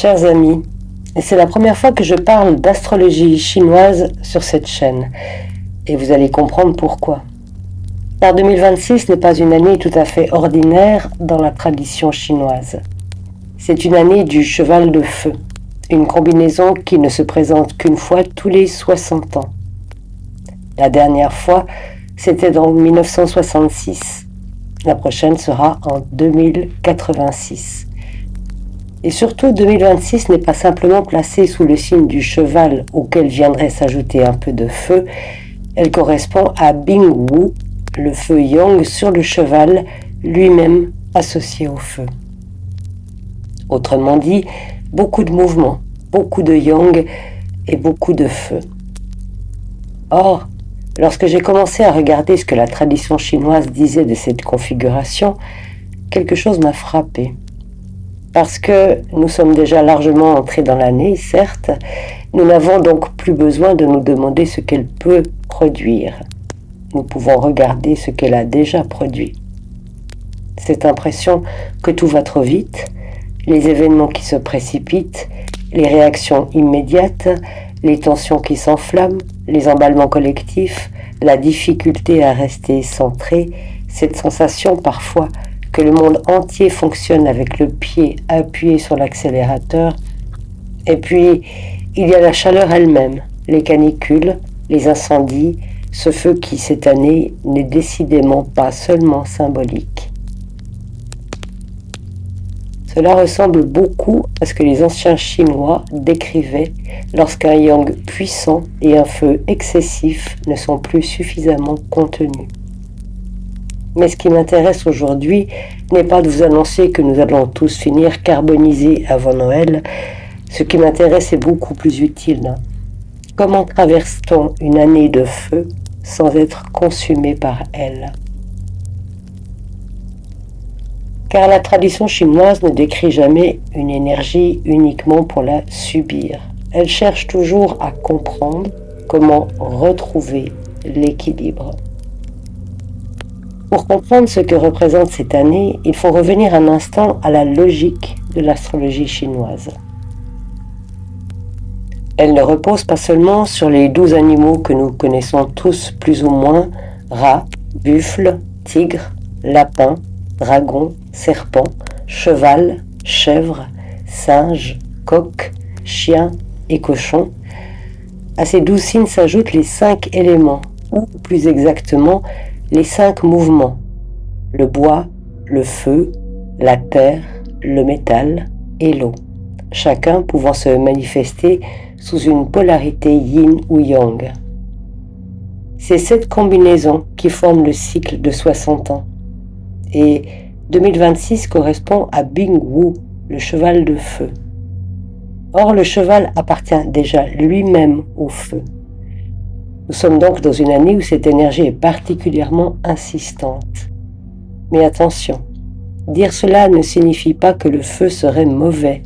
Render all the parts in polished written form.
Chers amis, c'est la première fois que je parle d'astrologie chinoise sur cette chaîne, et vous allez comprendre pourquoi. Car 2026 n'est pas une année tout à fait ordinaire dans la tradition chinoise. C'est une année du cheval de feu, une combinaison qui ne se présente qu'une fois tous les 60 ans. La dernière fois, c'était en 1966. La prochaine sera en 2086. Et surtout, 2026 n'est pas simplement placée sous le signe du cheval auquel viendrait s'ajouter un peu de feu, elle correspond à Bingwu, le feu yang sur le cheval, lui-même associé au feu. Autrement dit, beaucoup de mouvements, beaucoup de yang et beaucoup de feu. Or, lorsque j'ai commencé à regarder ce que la tradition chinoise disait de cette configuration, quelque chose m'a frappé. Parce que nous sommes déjà largement entrés dans l'année, certes, nous n'avons donc plus besoin de nous demander ce qu'elle peut produire. Nous pouvons regarder ce qu'elle a déjà produit. Cette impression que tout va trop vite, les événements qui se précipitent, les réactions immédiates, les tensions qui s'enflamment, les emballements collectifs, la difficulté à rester centré, cette sensation parfois que le monde entier fonctionne avec le pied appuyé sur l'accélérateur. Et puis, il y a la chaleur elle-même, les canicules, les incendies, ce feu qui, cette année, n'est décidément pas seulement symbolique. Cela ressemble beaucoup à ce que les anciens Chinois décrivaient lorsqu'un yang puissant et un feu excessif ne sont plus suffisamment contenus. Mais ce qui m'intéresse aujourd'hui n'est pas de vous annoncer que nous allons tous finir carbonisés avant Noël. Ce qui m'intéresse est beaucoup plus utile. Comment traverse-t-on une année de feu sans être consumé par elle ? Car la tradition chinoise ne décrit jamais une énergie uniquement pour la subir. Elle cherche toujours à comprendre comment retrouver l'équilibre. Pour comprendre ce que représente cette année, il faut revenir un instant à la logique de l'astrologie chinoise. Elle ne repose pas seulement sur les 12 animaux que nous connaissons tous plus ou moins, rat, buffle, tigre, lapin, dragon, serpent, cheval, chèvre, singe, coq, chien et cochon. À ces 12 signes s'ajoutent les 5 éléments, ou plus exactement, les 5 mouvements, le bois, le feu, la terre, le métal et l'eau, chacun pouvant se manifester sous une polarité yin ou yang. C'est cette combinaison qui forme le cycle de 60 ans. Et 2026 correspond à Bingwu, le cheval de feu. Or, le cheval appartient déjà lui-même au feu. Nous sommes donc dans une année où cette énergie est particulièrement insistante. Mais attention, dire cela ne signifie pas que le feu serait mauvais.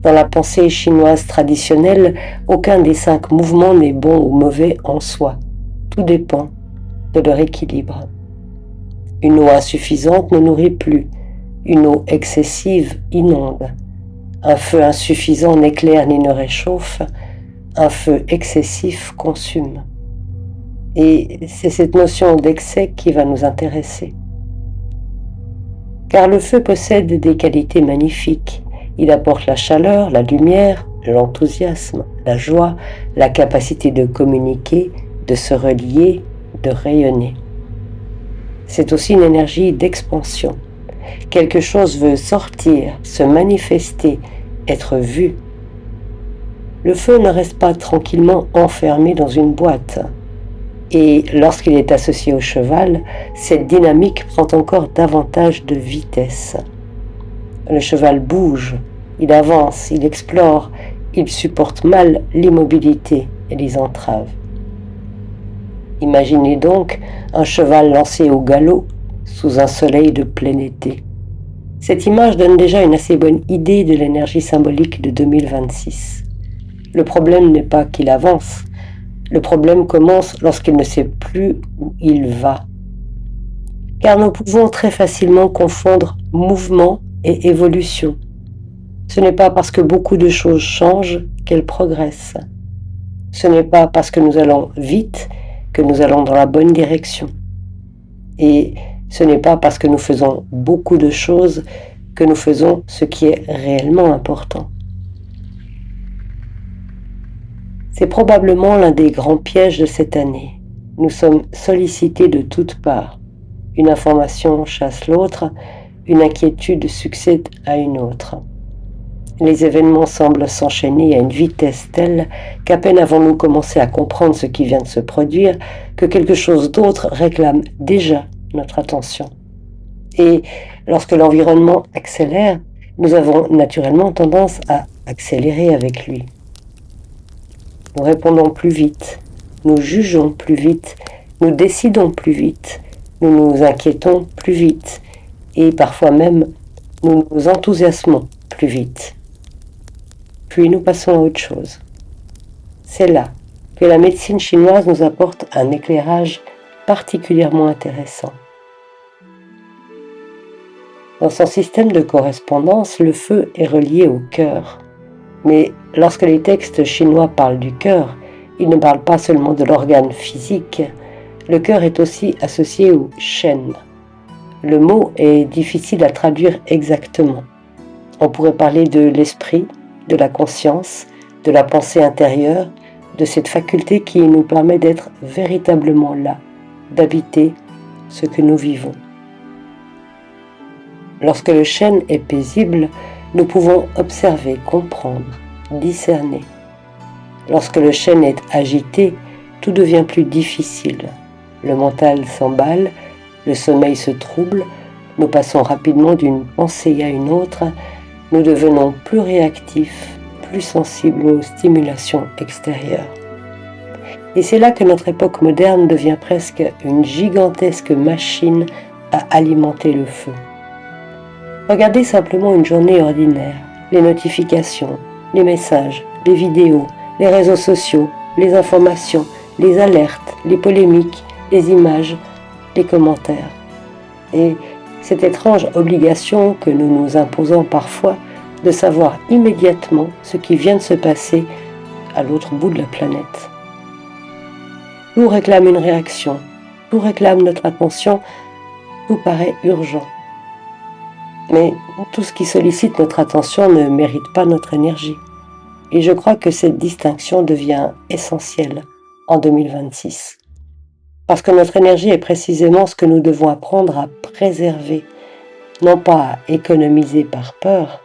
Dans la pensée chinoise traditionnelle, aucun des 5 mouvements n'est bon ou mauvais en soi. Tout dépend de leur équilibre. Une eau insuffisante ne nourrit plus. Une eau excessive inonde. Un feu insuffisant n'éclaire ni ne réchauffe. Un feu excessif consume. Et c'est cette notion d'excès qui va nous intéresser. Car le feu possède des qualités magnifiques. Il apporte la chaleur, la lumière, l'enthousiasme, la joie, la capacité de communiquer, de se relier, de rayonner. C'est aussi une énergie d'expansion. Quelque chose veut sortir, se manifester, être vu. Le feu ne reste pas tranquillement enfermé dans une boîte. Et lorsqu'il est associé au cheval, cette dynamique prend encore davantage de vitesse. Le cheval bouge, il avance, il explore, il supporte mal l'immobilité et les entraves. Imaginez donc un cheval lancé au galop sous un soleil de plein été. Cette image donne déjà une assez bonne idée de l'énergie symbolique de 2026. Le problème n'est pas qu'il avance. Le problème commence lorsqu'il ne sait plus où il va. Car nous pouvons très facilement confondre mouvement et évolution. Ce n'est pas parce que beaucoup de choses changent qu'elles progressent. Ce n'est pas parce que nous allons vite que nous allons dans la bonne direction. Et ce n'est pas parce que nous faisons beaucoup de choses que nous faisons ce qui est réellement important. C'est probablement l'un des grands pièges de cette année. Nous sommes sollicités de toutes parts. Une information chasse l'autre, une inquiétude succède à une autre. Les événements semblent s'enchaîner à une vitesse telle qu'à peine avons-nous commencé à comprendre ce qui vient de se produire que quelque chose d'autre réclame déjà notre attention. Et lorsque l'environnement accélère, nous avons naturellement tendance à accélérer avec lui. Nous répondons plus vite, nous jugeons plus vite, nous décidons plus vite, nous nous inquiétons plus vite et parfois même nous nous enthousiasmons plus vite. Puis nous passons à autre chose. C'est là que la médecine chinoise nous apporte un éclairage particulièrement intéressant. Dans son système de correspondance, le feu est relié au cœur. Mais lorsque les textes chinois parlent du cœur, ils ne parlent pas seulement de l'organe physique. Le cœur est aussi associé au shen. Le mot est difficile à traduire exactement. On pourrait parler de l'esprit, de la conscience, de la pensée intérieure, de cette faculté qui nous permet d'être véritablement là, d'habiter ce que nous vivons. Lorsque le shen est paisible, nous pouvons observer, comprendre, discerner. Lorsque le shen est agité, tout devient plus difficile. Le mental s'emballe, le sommeil se trouble, nous passons rapidement d'une pensée à une autre, nous devenons plus réactifs, plus sensibles aux stimulations extérieures. Et c'est là que notre époque moderne devient presque une gigantesque machine à alimenter le feu. Regardez simplement une journée ordinaire, les notifications, les messages, les vidéos, les réseaux sociaux, les informations, les alertes, les polémiques, les images, les commentaires. Et cette étrange obligation que nous nous imposons parfois de savoir immédiatement ce qui vient de se passer à l'autre bout de la planète. Tout réclame une réaction, tout réclame notre attention, tout paraît urgent. Mais tout ce qui sollicite notre attention ne mérite pas notre énergie. Et je crois que cette distinction devient essentielle en 2026. Parce que notre énergie est précisément ce que nous devons apprendre à préserver, non pas à économiser par peur,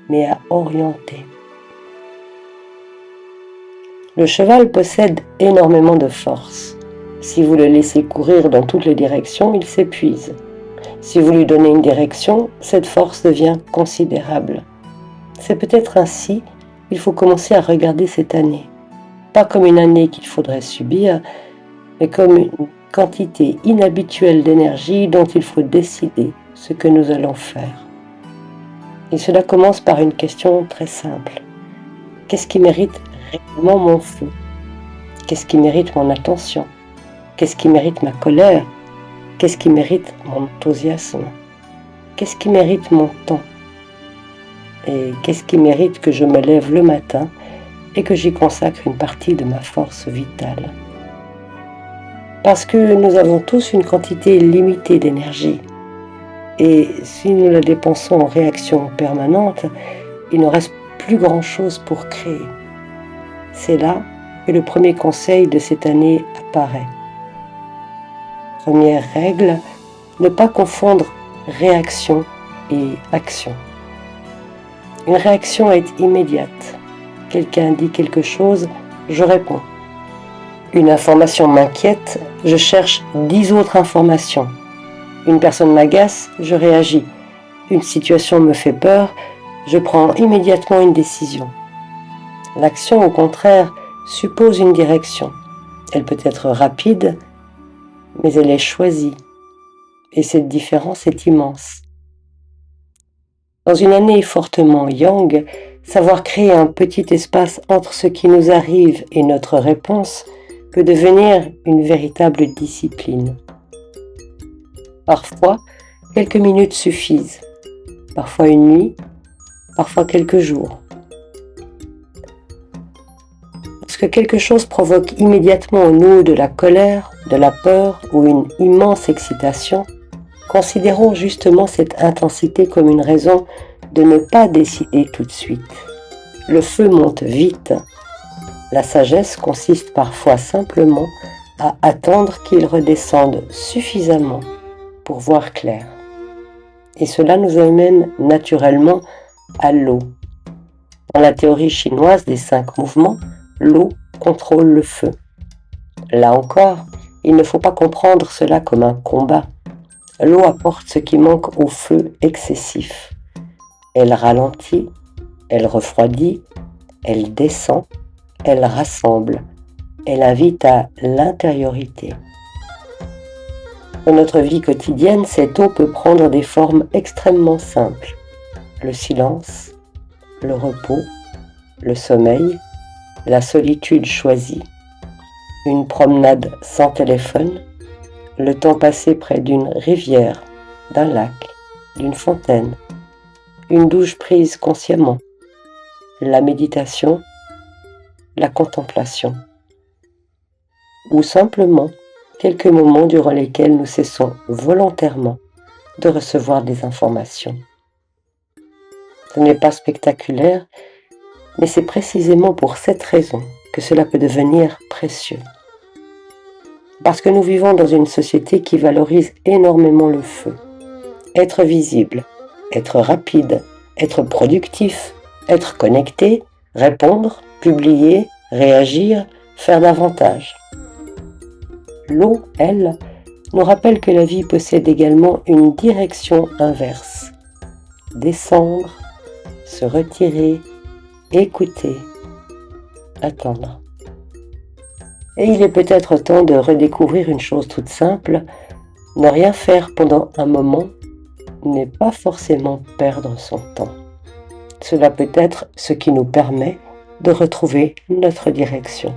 mais à orienter. Le cheval possède énormément de force. Si vous le laissez courir dans toutes les directions, il s'épuise. Si vous lui donnez une direction, cette force devient considérable. C'est peut-être ainsi qu'il faut commencer à regarder cette année. Pas comme une année qu'il faudrait subir, mais comme une quantité inhabituelle d'énergie dont il faut décider ce que nous allons faire. Et cela commence par une question très simple. Qu'est-ce qui mérite réellement mon feu? Qu'est-ce qui mérite mon attention? Qu'est-ce qui mérite ma colère? Qu'est-ce qui mérite mon enthousiasme? Qu'est-ce qui mérite mon temps? Et qu'est-ce qui mérite que je me lève le matin et que j'y consacre une partie de ma force vitale? Parce que nous avons tous une quantité limitée d'énergie. Et si nous la dépensons en réaction permanente, il ne reste plus grand-chose pour créer. C'est là que le premier conseil de cette année apparaît. Première règle, ne pas confondre réaction et action. Une réaction est immédiate. Quelqu'un dit quelque chose, je réponds. Une information m'inquiète, je cherche 10 autres informations. Une personne m'agace, je réagis. Une situation me fait peur, je prends immédiatement une décision. L'action, au contraire, suppose une direction. Elle peut être rapide, mais elle est choisie. Et cette différence est immense. Dans une année fortement yang, savoir créer un petit espace entre ce qui nous arrive et notre réponse peut devenir une véritable discipline. Parfois, quelques minutes suffisent. Parfois une nuit, parfois quelques jours. Lorsque quelque chose provoque immédiatement en nous de la colère, de la peur ou une immense excitation, considérons justement cette intensité comme une raison de ne pas décider tout de suite. Le feu monte vite. La sagesse consiste parfois simplement à attendre qu'il redescende suffisamment pour voir clair. Et cela nous amène naturellement à l'eau. Dans la théorie chinoise des 5 mouvements, l'eau contrôle le feu. Là encore, il ne faut pas comprendre cela comme un combat. L'eau apporte ce qui manque au feu excessif. Elle ralentit, elle refroidit, elle descend, elle rassemble, elle invite à l'intériorité. Dans notre vie quotidienne, cette eau peut prendre des formes extrêmement simples. Le silence, le repos, le sommeil, la solitude choisie, une promenade sans téléphone, le temps passé près d'une rivière, d'un lac, d'une fontaine, une douche prise consciemment, la méditation, la contemplation, ou simplement quelques moments durant lesquels nous cessons volontairement de recevoir des informations. Ce n'est pas spectaculaire, mais c'est précisément pour cette raison que cela peut devenir précieux. Parce que nous vivons dans une société qui valorise énormément le feu. Être visible, être rapide, être productif, être connecté, répondre, publier, réagir, faire davantage. L'eau, elle, nous rappelle que la vie possède également une direction inverse. Descendre, se retirer, écouter, attendre. Et il est peut-être temps de redécouvrir une chose toute simple, ne rien faire pendant un moment n'est pas forcément perdre son temps. Cela peut être ce qui nous permet de retrouver notre direction.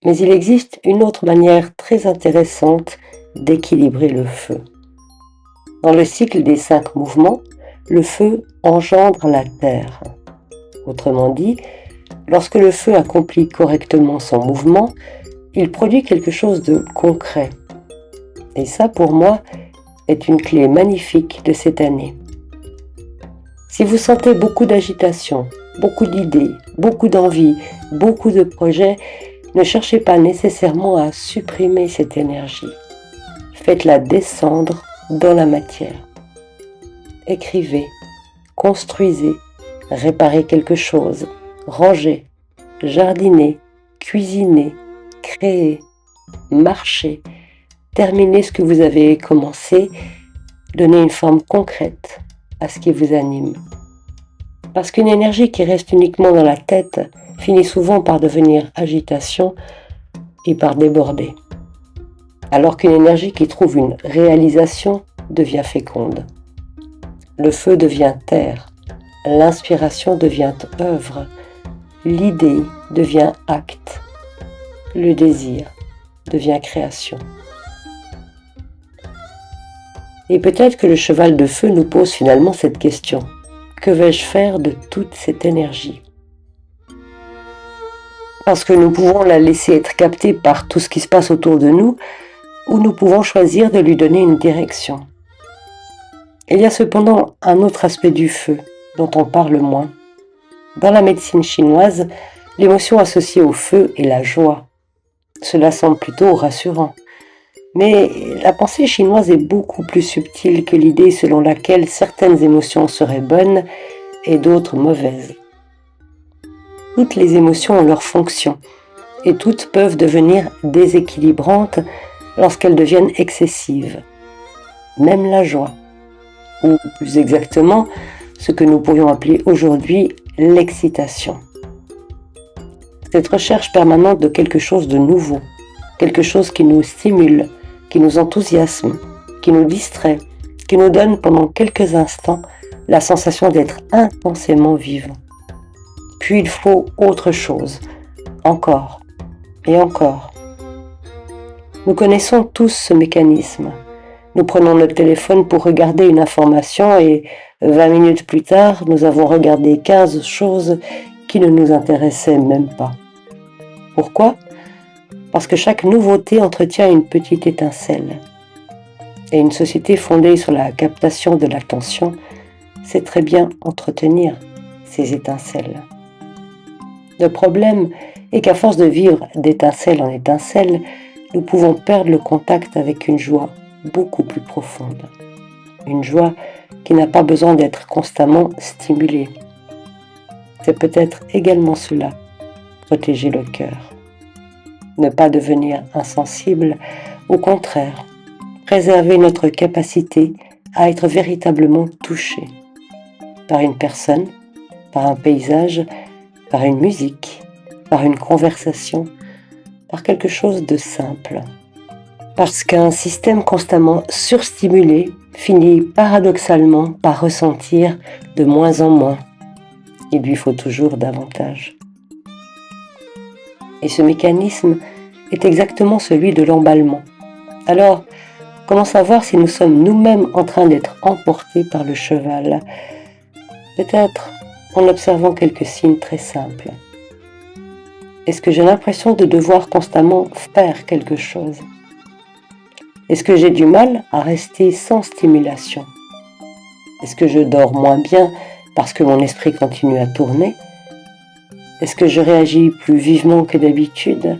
Mais il existe une autre manière très intéressante d'équilibrer le feu. Dans le cycle des 5 mouvements, le feu engendre la terre. Autrement dit, lorsque le feu accomplit correctement son mouvement, il produit quelque chose de concret. Et ça, pour moi, est une clé magnifique de cette année. Si vous sentez beaucoup d'agitation, beaucoup d'idées, beaucoup d'envie, beaucoup de projets, ne cherchez pas nécessairement à supprimer cette énergie. Faites-la descendre dans la matière. Écrivez, construisez, réparez quelque chose, rangez, jardinez, cuisinez, créez, marchez, terminez ce que vous avez commencé, donnez une forme concrète à ce qui vous anime. Parce qu'une énergie qui reste uniquement dans la tête finit souvent par devenir agitation et par déborder. Alors qu'une énergie qui trouve une réalisation devient féconde. Le feu devient terre, l'inspiration devient œuvre, l'idée devient acte, le désir devient création. Et peut-être que le cheval de feu nous pose finalement cette question. Que vais-je faire de toute cette énergie ? Parce que nous pouvons la laisser être captée par tout ce qui se passe autour de nous, ou nous pouvons choisir de lui donner une direction. Il y a cependant un autre aspect du feu, dont on parle moins. Dans la médecine chinoise, l'émotion associée au feu est la joie. Cela semble plutôt rassurant. Mais la pensée chinoise est beaucoup plus subtile que l'idée selon laquelle certaines émotions seraient bonnes et d'autres mauvaises. Toutes les émotions ont leur fonction et toutes peuvent devenir déséquilibrantes lorsqu'elles deviennent excessives. Même la joie, ou plus exactement ce que nous pourrions appeler aujourd'hui l'excitation. Cette recherche permanente de quelque chose de nouveau, quelque chose qui nous stimule, qui nous enthousiasme, qui nous distrait, qui nous donne pendant quelques instants la sensation d'être intensément vivant. Puis il faut autre chose, encore et encore. Nous connaissons tous ce mécanisme. Nous prenons notre téléphone pour regarder une information et 20 minutes plus tard, nous avons regardé 15 choses qui ne nous intéressaient même pas. Pourquoi ? Parce que chaque nouveauté entretient une petite étincelle. Et une société fondée sur la captation de l'attention sait très bien entretenir ces étincelles. Le problème est qu'à force de vivre d'étincelle en étincelle, nous pouvons perdre le contact avec une joie beaucoup plus profonde. Une joie qui n'a pas besoin d'être constamment stimulée. C'est peut-être également cela, protéger le cœur. Ne pas devenir insensible, au contraire, préserver notre capacité à être véritablement touché par une personne, par un paysage, par une musique, par une conversation, par quelque chose de simple. Parce qu'un système constamment surstimulé finit paradoxalement par ressentir de moins en moins. Il lui faut toujours davantage. Et ce mécanisme est exactement celui de l'emballement. Alors, comment savoir si nous sommes nous-mêmes en train d'être emportés par le cheval ? Peut-être en observant quelques signes très simples. Est-ce que j'ai l'impression de devoir constamment faire quelque chose ? Est-ce que j'ai du mal à rester sans stimulation ? Est-ce que je dors moins bien parce que mon esprit continue à tourner ? Est-ce que je réagis plus vivement que d'habitude ?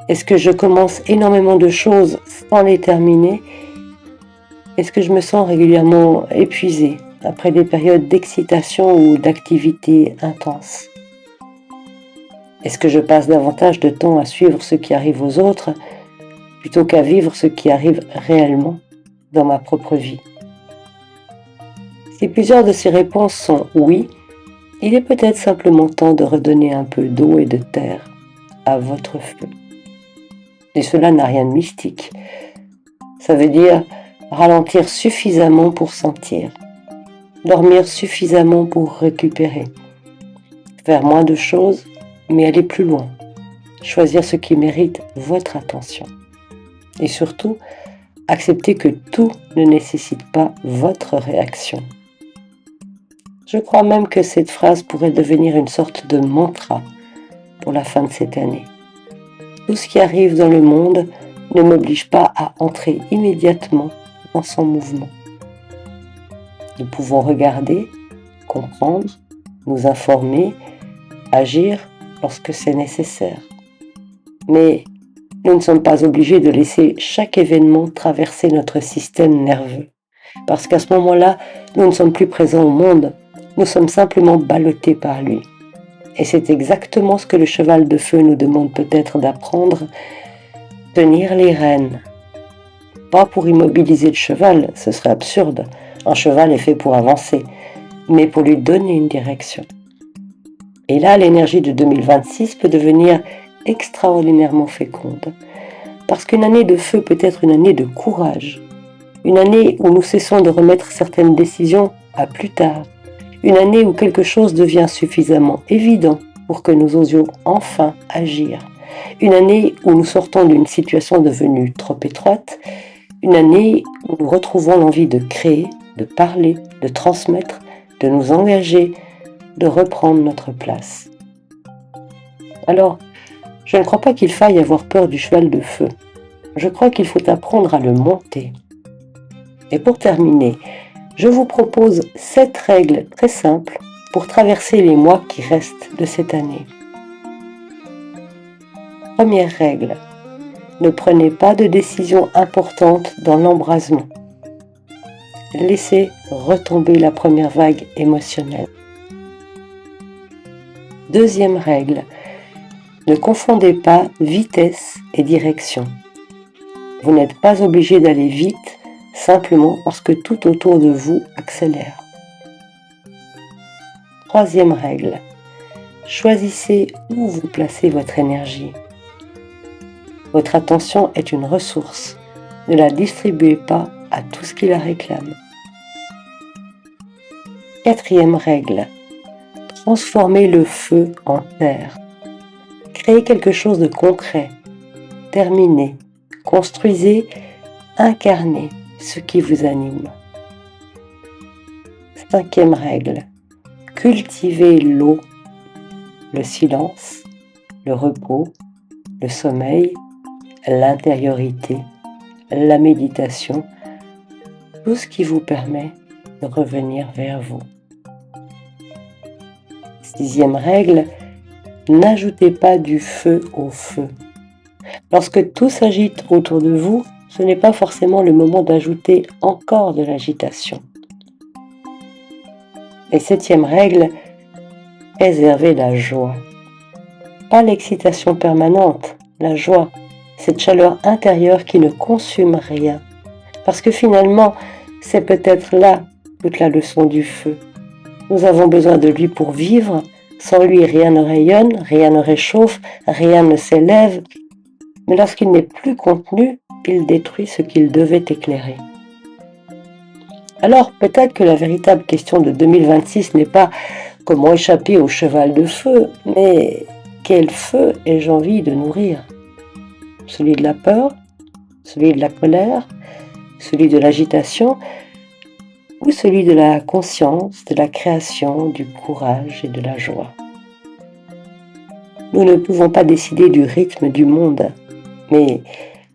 Est-ce que je commence énormément de choses sans les terminer ? Est-ce que je me sens régulièrement épuisée après des périodes d'excitation ou d'activité intense ? Est-ce que je passe davantage de temps à suivre ce qui arrive aux autres plutôt qu'à vivre ce qui arrive réellement dans ma propre vie ? Si plusieurs de ces réponses sont oui, il est peut-être simplement temps de redonner un peu d'eau et de terre à votre feu. Et cela n'a rien de mystique. Ça veut dire ralentir suffisamment pour sentir, dormir suffisamment pour récupérer, faire moins de choses, mais aller plus loin, choisir ce qui mérite votre attention. Et surtout, accepter que tout ne nécessite pas votre réaction. Je crois même que cette phrase pourrait devenir une sorte de mantra pour la fin de cette année. Tout ce qui arrive dans le monde ne m'oblige pas à entrer immédiatement dans son mouvement. Nous pouvons regarder, comprendre, nous informer, agir lorsque c'est nécessaire. Mais nous ne sommes pas obligés de laisser chaque événement traverser notre système nerveux. Parce qu'à ce moment-là, nous ne sommes plus présents au monde, nous sommes simplement ballottés par lui. Et c'est exactement ce que le cheval de feu nous demande peut-être d'apprendre, tenir les rênes. Pas pour immobiliser le cheval, ce serait absurde. Un cheval est fait pour avancer, mais pour lui donner une direction. Et là, l'énergie de 2026 peut devenir extraordinairement féconde. Parce qu'une année de feu peut être une année de courage. Une année où nous cessons de remettre certaines décisions à plus tard. Une année où quelque chose devient suffisamment évident pour que nous osions enfin agir. Une année où nous sortons d'une situation devenue trop étroite. Une année où nous retrouvons l'envie de créer, de parler, de transmettre, de nous engager, de reprendre notre place. Alors, je ne crois pas qu'il faille avoir peur du cheval de feu. Je crois qu'il faut apprendre à le monter. Et pour terminer, je vous propose 7 règles très simples pour traverser les mois qui restent de cette année. Première règle, ne prenez pas de décisions importantes dans l'embrasement. Laissez retomber la première vague émotionnelle. Deuxième règle, ne confondez pas vitesse et direction. Vous n'êtes pas obligé d'aller vite simplement parce que tout autour de vous accélère. Troisième règle, choisissez où vous placez votre énergie. Votre attention est une ressource. Ne la distribuez pas à tout ce qui la réclame. Quatrième règle, transformez le feu en terre. Créez quelque chose de concret. Terminez. Construisez, incarnez ce qui vous anime. 5e règle, cultiver l'eau, le silence, le repos, le sommeil, l'intériorité, la méditation, tout ce qui vous permet de revenir vers vous. 6e règle, n'ajoutez pas du feu au feu. Lorsque tout s'agite autour de vous, ce n'est pas forcément le moment d'ajouter encore de l'agitation. Et 7e règle, préservez la joie. Pas l'excitation permanente, la joie, cette chaleur intérieure qui ne consume rien. Parce que finalement, c'est peut-être là toute la leçon du feu. Nous avons besoin de lui pour vivre. Sans lui, rien ne rayonne, rien ne réchauffe, rien ne s'élève. Mais lorsqu'il n'est plus contenu, il détruit ce qu'il devait éclairer. Alors peut-être que la véritable question de 2026 n'est pas comment échapper au cheval de feu, mais quel feu ai-je envie de nourrir? Celui de la peur, celui de la colère, celui de l'agitation, ou celui de la conscience, de la création, du courage et de la joie. Nous ne pouvons pas décider du rythme du monde, mais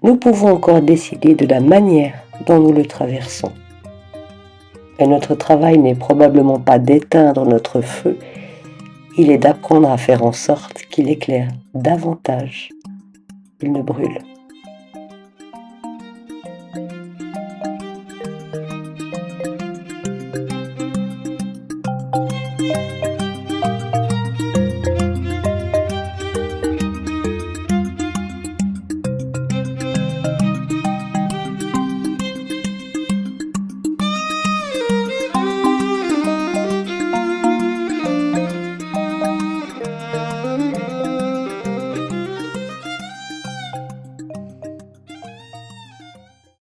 nous pouvons encore décider de la manière dont nous le traversons. Et notre travail n'est probablement pas d'éteindre notre feu, il est d'apprendre à faire en sorte qu'il éclaire davantage, qu'il ne brûle.